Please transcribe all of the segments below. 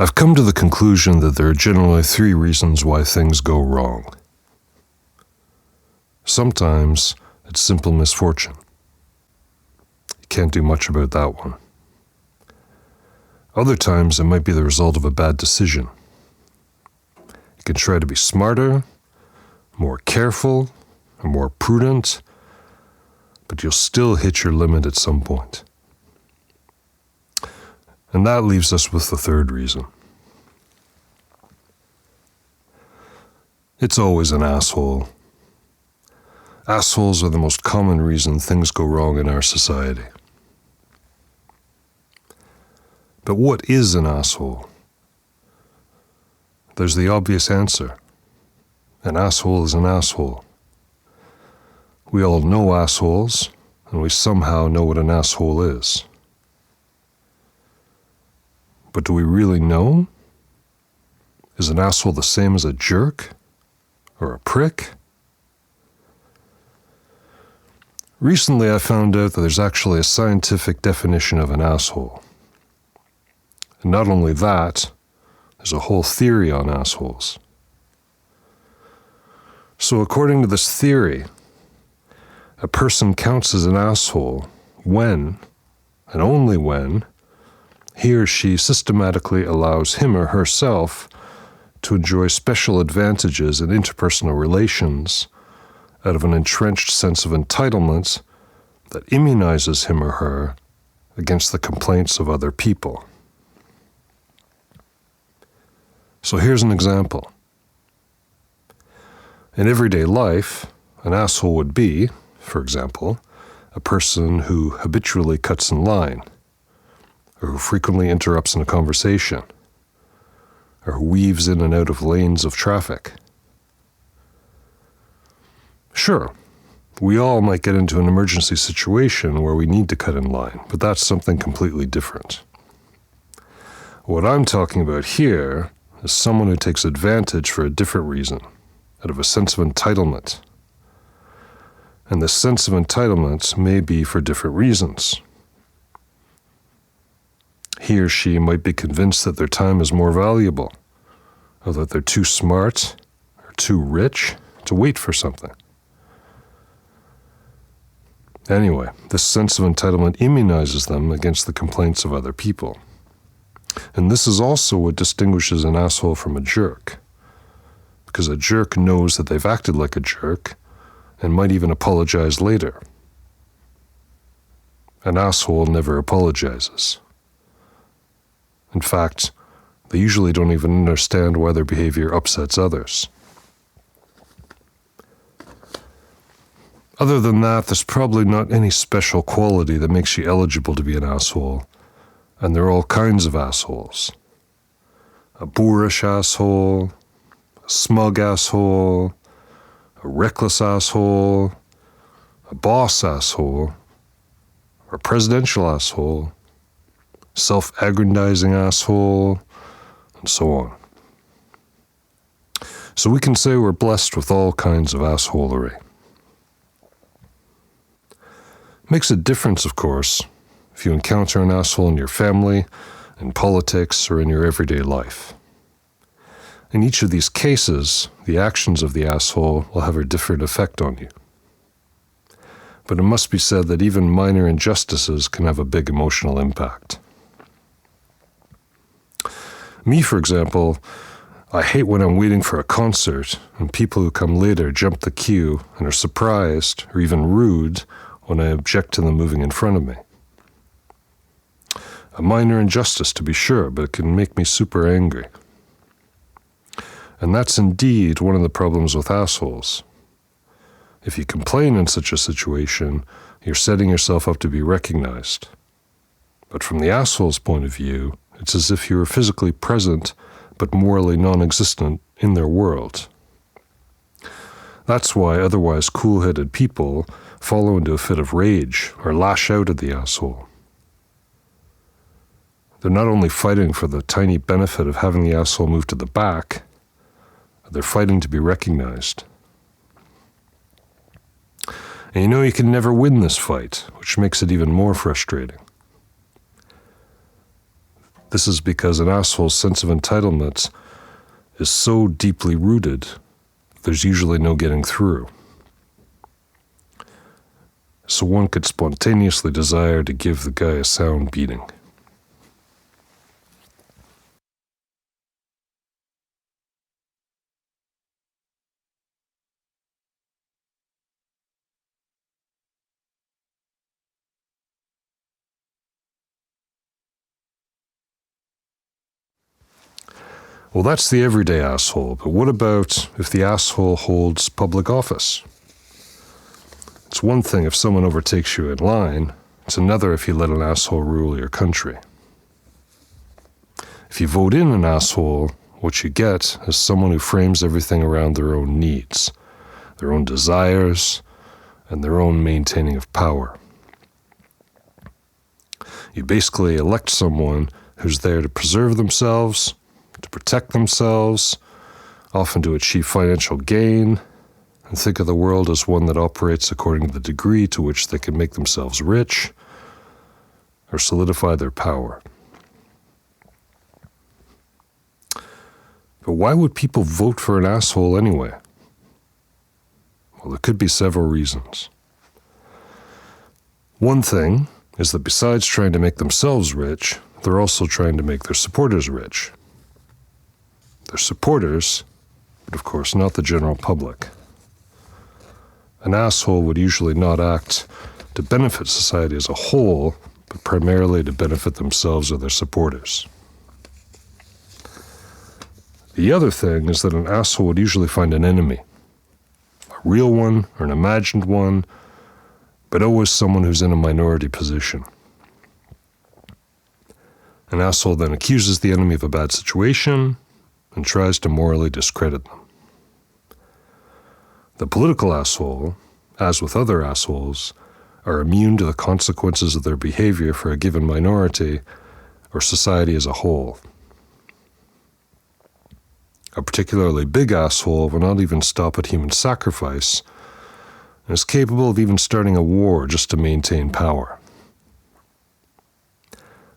I've come to the conclusion that there are generally 3 reasons why things go wrong. Sometimes it's simple misfortune. You can't do much about that one. Other times it might be the result of a bad decision. You can try to be smarter, more careful, or more prudent, but you'll still hit your limit at some point. And that leaves us with the 3rd reason. It's always an asshole. Assholes are the most common reason things go wrong in our society. But what is an asshole? There's the obvious answer. An asshole is an asshole. We all know assholes, and we somehow know what an asshole is. But do we really know? Is an asshole the same as a jerk? Or a prick? Recently I found out that there's actually a scientific definition of an asshole. And not only that, there's a whole theory on assholes. So according to this theory, a person counts as an asshole when, and only when, he or she systematically allows him or herself to enjoy special advantages in interpersonal relations out of an entrenched sense of entitlement that immunizes him or her against the complaints of other people. So here's an example. In everyday life, an asshole would be, for example, a person who habitually cuts in line, or who frequently interrupts in a conversation, or who weaves in and out of lanes of traffic. Sure, we all might get into an emergency situation where we need to cut in line, but that's something completely different. What I'm talking about here is someone who takes advantage for a different reason, out of a sense of entitlement. And this sense of entitlement may be for different reasons. He or she might be convinced that their time is more valuable, or that they're too smart or too rich to wait for something. Anyway, this sense of entitlement immunizes them against the complaints of other people. And this is also what distinguishes an asshole from a jerk, because a jerk knows that they've acted like a jerk and might even apologize later. An asshole never apologizes. In fact, they usually don't even understand why their behavior upsets others. Other than that, there's probably not any special quality that makes you eligible to be an asshole, and there are all kinds of assholes. A boorish asshole, a smug asshole, a reckless asshole, a boss asshole, or a presidential asshole, self-aggrandizing asshole, and so on. So we can say we're blessed with all kinds of assholery. Makes a difference, of course, if you encounter an asshole in your family, in politics, or in your everyday life. In each of these cases, the actions of the asshole will have a different effect on you. But it must be said that even minor injustices can have a big emotional impact. Me, for example, I hate when I'm waiting for a concert and people who come later jump the queue and are surprised or even rude when I object to them moving in front of me. A minor injustice, to be sure, but it can make me super angry. And that's indeed one of the problems with assholes. If you complain in such a situation, you're setting yourself up to be recognized. But from the asshole's point of view, it's as if you were physically present, but morally non-existent in their world. That's why otherwise cool-headed people follow into a fit of rage or lash out at the asshole. They're not only fighting for the tiny benefit of having the asshole move to the back, they're fighting to be recognized. And you know you can never win this fight, which makes it even more frustrating. This is because an asshole's sense of entitlement is so deeply rooted, there's usually no getting through. So one could spontaneously desire to give the guy a sound beating. Well, that's the everyday asshole, but what about if the asshole holds public office? It's one thing if someone overtakes you in line, it's another if you let an asshole rule your country. If you vote in an asshole, what you get is someone who frames everything around their own needs, their own desires, and their own maintaining of power. You basically elect someone who's there to preserve themselves, to protect themselves, often to achieve financial gain, and think of the world as one that operates according to the degree to which they can make themselves rich or solidify their power. But why would people vote for an asshole anyway? Well, there could be several reasons. One thing is that besides trying to make themselves rich, they're also trying to make their supporters rich. Their supporters, but of course not the general public. An asshole would usually not act to benefit society as a whole, but primarily to benefit themselves or their supporters. The other thing is that an asshole would usually find an enemy, a real one or an imagined one, but always someone who's in a minority position. An asshole then accuses the enemy of a bad situation and tries to morally discredit them. The political asshole, as with other assholes, are immune to the consequences of their behavior for a given minority or society as a whole. A particularly big asshole will not even stop at human sacrifice and is capable of even starting a war just to maintain power.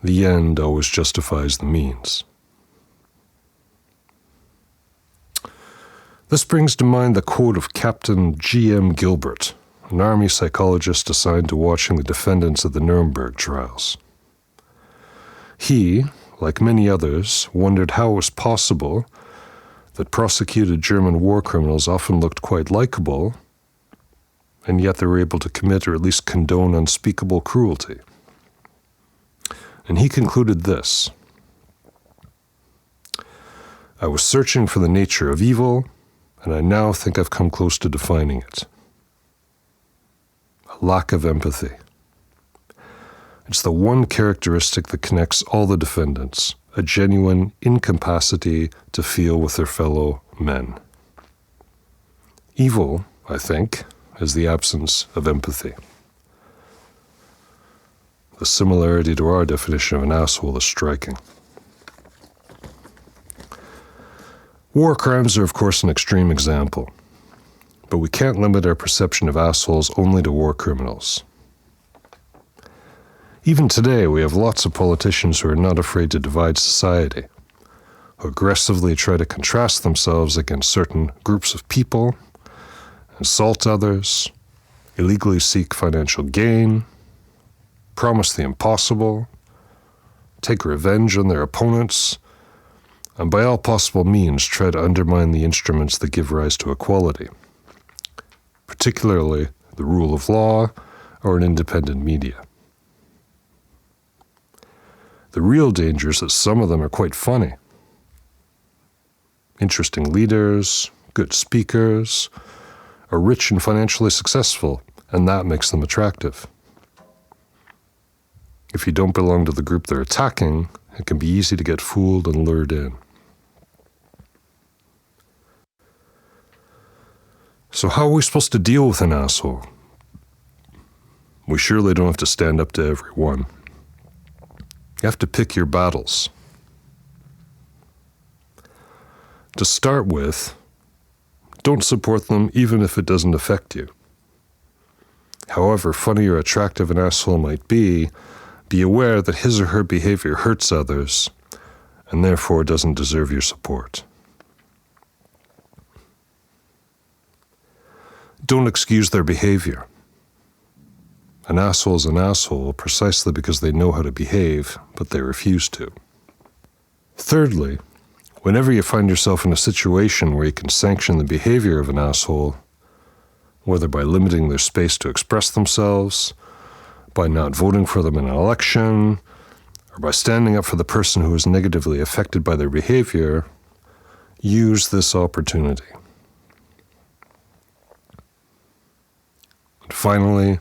The end always justifies the means. This brings to mind the quote of Captain G.M. Gilbert, an army psychologist assigned to watching the defendants of the Nuremberg trials. He, like many others, wondered how it was possible that prosecuted German war criminals often looked quite likable, and yet they were able to commit or at least condone unspeakable cruelty. And he concluded this: I was searching for the nature of evil, and I now think I've come close to defining it. A lack of empathy. It's the one characteristic that connects all the defendants, a genuine incapacity to feel with their fellow men. Evil, I think, is the absence of empathy. The similarity to our definition of an asshole is striking. War crimes are, of course, an extreme example, but we can't limit our perception of assholes only to war criminals. Even today, we have lots of politicians who are not afraid to divide society, who aggressively try to contrast themselves against certain groups of people, insult others, illegally seek financial gain, promise the impossible, take revenge on their opponents, and by all possible means try to undermine the instruments that give rise to equality, particularly the rule of law or an independent media. The real danger is that some of them are quite funny. Interesting leaders, good speakers, are rich and financially successful, and that makes them attractive. If you don't belong to the group they're attacking, it can be easy to get fooled and lured in. So how are we supposed to deal with an asshole? We surely don't have to stand up to everyone. You have to pick your battles. To start with, don't support them even if it doesn't affect you. However funny or attractive an asshole might be aware that his or her behavior hurts others and therefore doesn't deserve your support. Don't excuse their behavior. An asshole is an asshole precisely because they know how to behave, but they refuse to. Thirdly, whenever you find yourself in a situation where you can sanction the behavior of an asshole, whether by limiting their space to express themselves, by not voting for them in an election, or by standing up for the person who is negatively affected by their behavior, use this opportunity. And finally,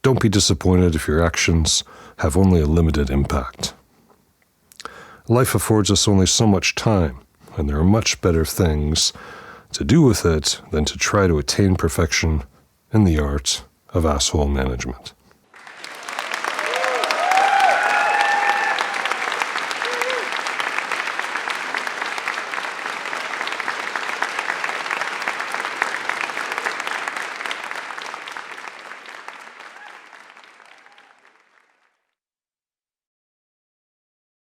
don't be disappointed if your actions have only a limited impact. Life affords us only so much time, and there are much better things to do with it than to try to attain perfection in the art of asshole management.